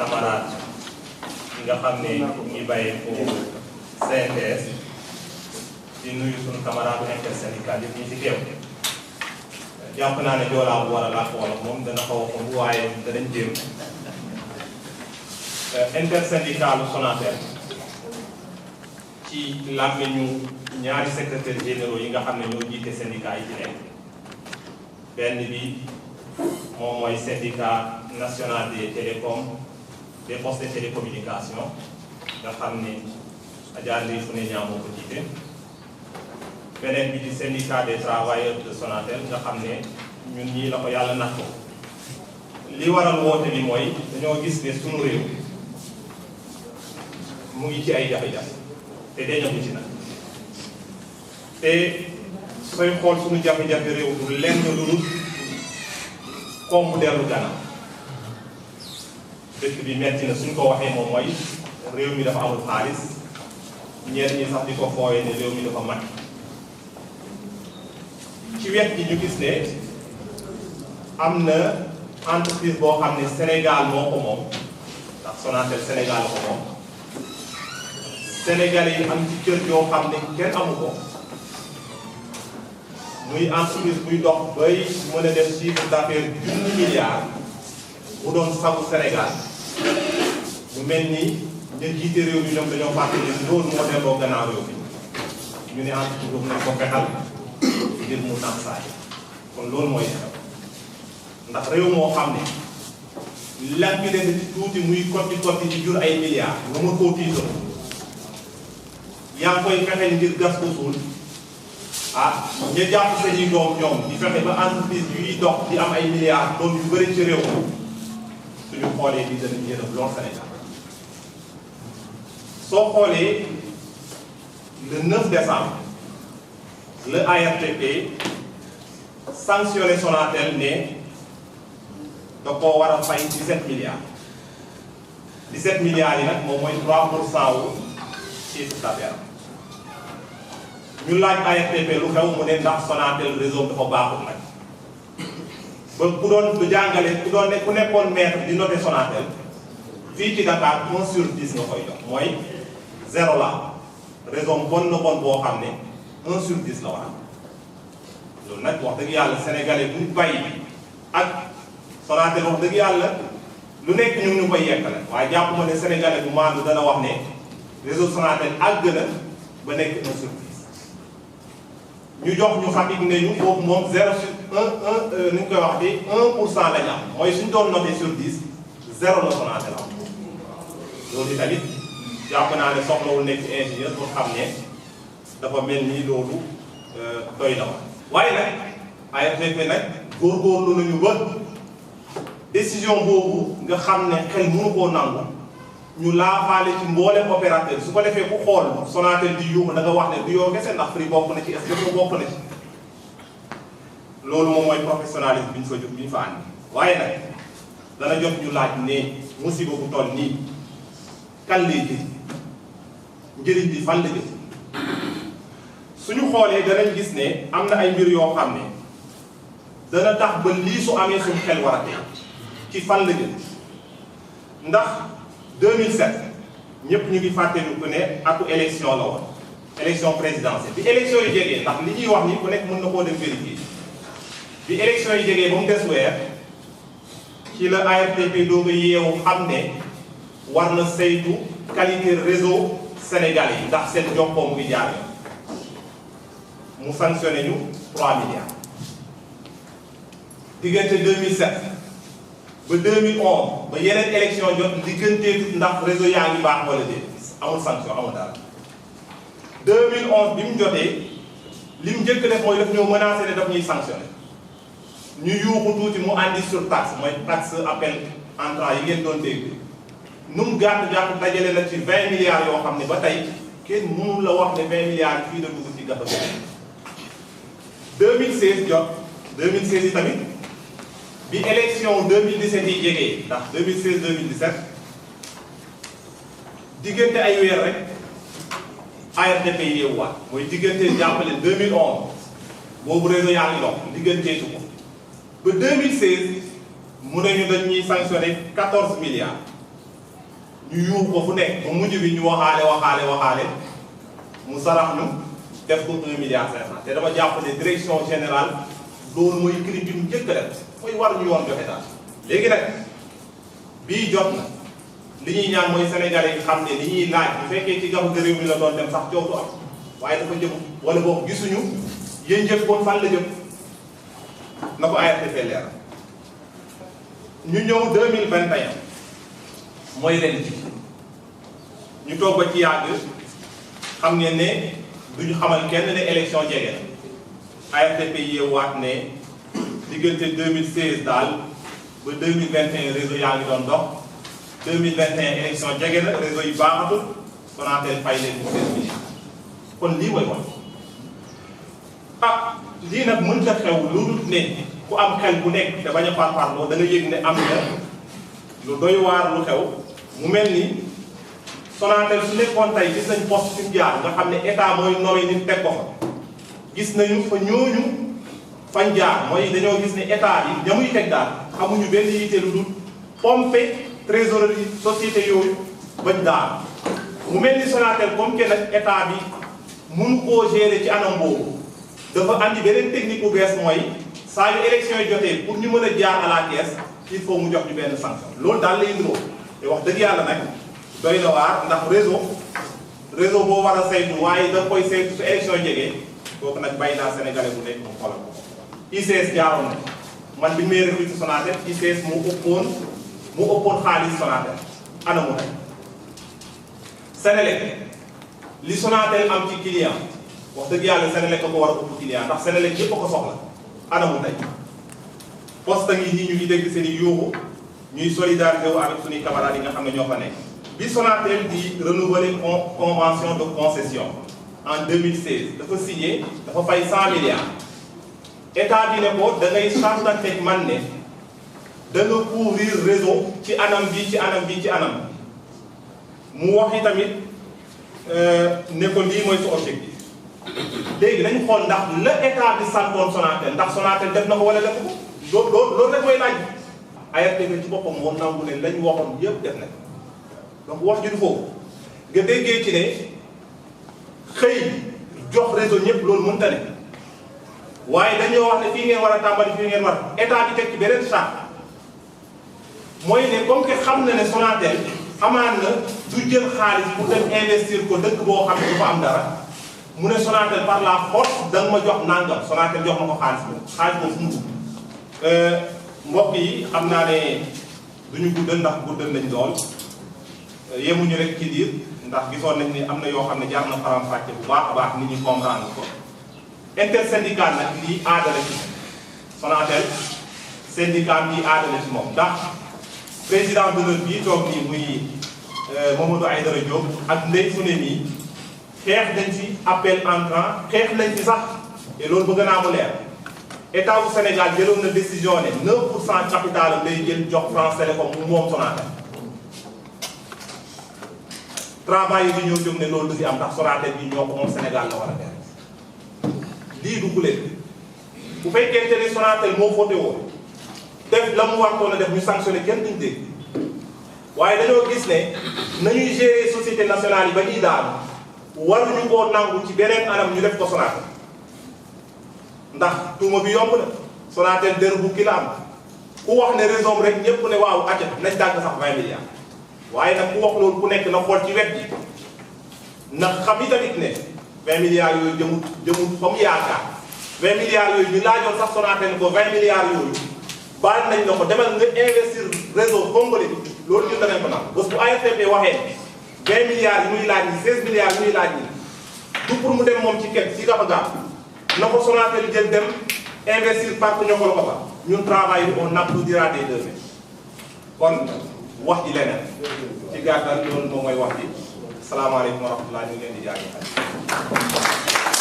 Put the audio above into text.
camarades yi nga xam ne ñu ngi bàyyee ko CNTS di nuyu sunu camarade intersyndical yi ñu ci teew jàpp naa ne joolaa bu war a làkk wolof moom dana xaw a xumb waaye danañ jéem intersyndicalu Sonatel ci làmmiñu ñaari secrétaires généraux yi nga xam ne ñoo jiite syndicat yi ci nekk benn bi moom mooy syndicat national des télécoms des postes de télécommunication nga xam ne Adja Ndeye Fune Niang moo ko jiite beneen bi di syndicat des travailleurs de Sonatel nga xam ne ñun ñii la ko yàlla natt ko li waral woote bi mooy dañoo gis ne sunu réew mu ngi ci ay jafe-jafe te dañu ci nag te sooy xool sunu jafe-jafe réew du lenn lu dul koom bu dellu gannaaw dëkk bi metti na suñ ko waxee moom mooy réew mi dafa amul xaalis ñenn ñi sax di ko fooyee ne réew mi dafa mat ci wet gi ñu gis ne am na entreprise boo xam ne Sénégal moo ko moom ndax Sonatel Sénégal ko moom Sénégalais yi am ci kër yoo xam ne kenn amu ko muy entreprise buy dox bay mën a def chiffre d'affaires $1 milliard bu doon sagu Sénégal mu mel ni ña jiite réew mi ñoom dañoo fàtte ne loolu moo delloo gannaaw réew mi ñu ne entreprise boobu nañ ko fexal ngir mu naan saay kon loolu mooy ndax réew moo xam ne lan bi def ci tuuti muy kotti di jur ay milliards nga mën koo tiital yaa ngi koy fexe ngir gas ko suul ah ña jàpp sañuy doom ñoom di fexe ba entreprise yuy dox di am ay milliards doom yu bëri ci réew suñu xoolee di dana yërëm lool Sénégal soo xoolee le 9 décembre le ARTP sanctionné Sonatel ne da koo war a fay 17 milliards 17 milliards yi nag moom mooy 3% wu chiffre d'affaires ñu laaj ARTP lu xew mu ne ndax Sonatel réseau dafa baaxul nag ba ku doon du jàngale ku nekkoon maître di noté Sonatel fii ci Dakar 1/10 nga koy jox mooy 0 la réseau bon na bon boo xam ne 1/10 la war a loolu nag wax dëgg yàlla sénégalais bu bàyyi ak Sonatel wax dëgg yàlla lu nekk ñu ngi ñu koy yekkale waaye jàpp ma ne sénégalais bu maandu dana wax ne réseau Sonatel àgg na ba nekk 1/10 ñu jox ñu Fatick ne ñu foofu moom 0/1 ni ñu koy wax di 1% lañ am mooy suñ doon noté sur 10 0 la Sonatel am loolu tamit jàpp naa ne soxlawul nekk ingénieur pour xam ne dafa mel ni loolu doy na waaye nag ARTP nag góorgóorlu nañu ba décision boobu nga xam ne xel mënu koo nangu ñu laafaale ci mboolem opérateur su ko defee ku xool Sonatel di yuuxu da nga wax ne du yoo kese ndax Free bokk na ci est-ce que bokk na ci loolu moom mooy professionnalisme bi ñu fa jóg bi ñu fa àndi waaye nag dana jot ñu laaj ne musiba bu toll nii kan lay jël njëriñ bi fan la jëm suñu xoolee danañ gis ne am na ay mbir yoo xam ne dana tax ba lii su amee suñu xel war a tey ci fan la jëm ndax 2007 ñëpp ñu ngi fàttali ko ne atu élection la woon élection présidentielle bi élection yi jegee ndax li ñuy wax ni ku nekk mën na koo dem vérifier bi élection yi jegee ba mu des weer ci la ARTP doog a yeewu xam ne war na saytu qualité réseau sénégalais yi ndax seen jokkoo mu ngi jaar mu sanctionné ñu 3 milliards diggante 2007 ba 2011 ba yeneen élection jot digganteetu ndax réseau yaa ngi baax wala déet amul sanction amul dara 2011 bi mu jotee li mu njëkk def mooy daf ñoo menacé ne daf ñuy sanctionné ñu yuuxu tuuti mu andi surtaxe mooy taxe appel entrant yi ngeen doon dégg nu mu gàtt dajale na ci 20 milliards yoo xam ne ba tey kenn mënul la wax ne 20 milliards fii la dugg ci gàtt boobu 2016 jot 2016 yi tamit bi élection 2017 yi jegee ndax 2016 2017 diggante ay weer rek ARTP yeewuwaat mooy diggante jàppale 2011 boobu réseau yaa ngi dox digganteetu ko ba 2016 mu ne ñu dañuy sanctionné 14 milliards ñu yuux ko fu nekk ba mujj bi ñu waxaale mu sarax ñu def ko 1,5 milliard te dama jàpp ne direction générale loolu mooy cri bi mu njëkk a def mooy war ñu yoon joxe daal. léegi nag bii jot na li ñuy ñaan mooy sénégalais yi xam ne li ñuy laaj bu fekkee ci gafu réew mi la doon dem sax coow du am waaye dafa jëm wala boog gisuñu yéen jëf kon fan la jëm na ko ARTP leer ñu ñëw 2021 mooy ren ji ñu toog ba ci yàgg xam ngeen ne duñu xamal kenn ne élection jege na ARTP yeewaat ne diggante 2016 daal ba 2021 réseau yaa ngi doon dox 2021 élection jege na réseau yi baaxatul Sonatel fay leen 16 milliards kon lii mooy wax lii nag mënut a xew lu dul ne ku am xel bu nekk te bañ a parparloo da nga yëg ne am na lu doy waar lu xew mu mel ni Sonatel su nekkoon tey gis nañ poste fi mu jaar nga xam ne état mooy nommé nit teg ko fa gis nañu fa ñooñu fañ jaar mooy dañoo gis ne état bi ña muy teg daal xamuñu benn yitte lu dul pomper trésorerie société yooyu bañ daal mu mel ni Sonatel comme que nag état bi mun koo gérer ci anam boobu dafa andi beneen technique bu bees mooy saa yu élection yi jotee pour ñu mën a jaar à la caisse il faut mu jox ñu benn sanction loolu daal lay indiloo te wax dëgg yàlla nag doy na waar ndax réseau boo war a saytu waaye da koy saytu su élection jegee kooku nag bàyyi naa sénégalais bu nekk mu xoolal ko ICS jaaroon na man bi may recruter Sonatel ICS mu ëppoon xaalis Sonatel ana mu tey Senelec li Sonatel am ci client wax dëgg yàlla Senelec ko war a ëpp client ndax Senelec yëpp a ko soxla ana mu tey poste ngi nii ñu ngi dégg seen i yuuxu ñuy solidarité wu avec suñuy camarades yi nga xam ne ñoo fa nekk bi Sonatel di renouveler convention de concession en 2016 dafa signé dafa fay 100 milliards état bi ne ko da ngay chartanteeg man ne da nga couvrir réseau ci anam bi ci anam mu wax yi tamit ne ko lii mooy sa objectif léegi nañ xool ndax la état bi santoon Sonatel ndax Sonatel def na ko wala def ko loolu rek mooy laaj ARTP ci boppam moom nangu ne lañ waxoon yëpp def na donc wax ji du foofu nga déggee ci ne xëy jox réseau ñëpp loolu mënta ne waaye dañoo wax ne fii ngeen war a tàmbali fii ngeen war état bi teg ci beneen charte mooy ne comme que xam na ne Sonatel amaan na du jël xaalis pour dem investir ko dëkk boo xam ne du fa am dara mu ne Sonatel par la force da nga ma jox nangam Sonatel jox ma ko xaalis boobu fu mu mbokk yi xam naa ne duñu guddal ndax guddal nañ lool yemuñu rek ci diir ndax gisoon nañ ni am na yoo xam ne jaar na faram-fàcce bu baax a baax nit ñi comprendre ko intersyndical nag lii aadala ci Sonatel syndicat lii aadala ci moom ndax président d'honneur bii toog nii muy Mamadou Aïdara Diop ak Ndeye Fune nii xeex nañ ci appel entrant xeex nañ ci sax te loolu bëgg naa mu leer état bu Sénégal jëloon na décision ne 9% capital am lay jël jox France Télécom mu moom Sonatel travail yi di ñëw jóg ne loolu du fi am ndax Sonatel bi ñoo ko moom Sénégal la war a def lii du guléet bu fekkente ne Sonatel moo foote woon def la mu wartoon a def ñu sanctionné kenn duñ dégg waaye dañoo gis ne nañuy gérer société nationale yi ba ñuy daal waruñu koo nangu ci beneen anam ñu def ko Sonatel ndax tuuma bi yomb na Sonatel der bu ki la am ku wax ne réseau rek ñëpp ne waaw acca nañ dàgg sax 20 milliards waaye nag ku wax loolu ku nekk na xool ci wet ji ndax xam yi tamit ne 20 milliards yooyu jëmut fa mu yaakaar 20 milliards yooyu ñu laajoon sax Sonatel ko 20 milliards yooyu baal nañ la ko demal nga investir réseau congolais bi loolu ñun danañ ko naan bés bu ARTP waxee 20 milliards yi muy laaj ni 16 milliards yi muy laaj ni du pour mu dem moom ci kenn si dafa gaaw na ko Sonatel jël dem investir parc ñoo ko la ko fa ñun travail bi on applaudira des deux mains kon wax ji leneen ci gàttal loolu moom mooy wax ji salaamaaleykum wa rahmatulah ñu ngi leen di jaajëfal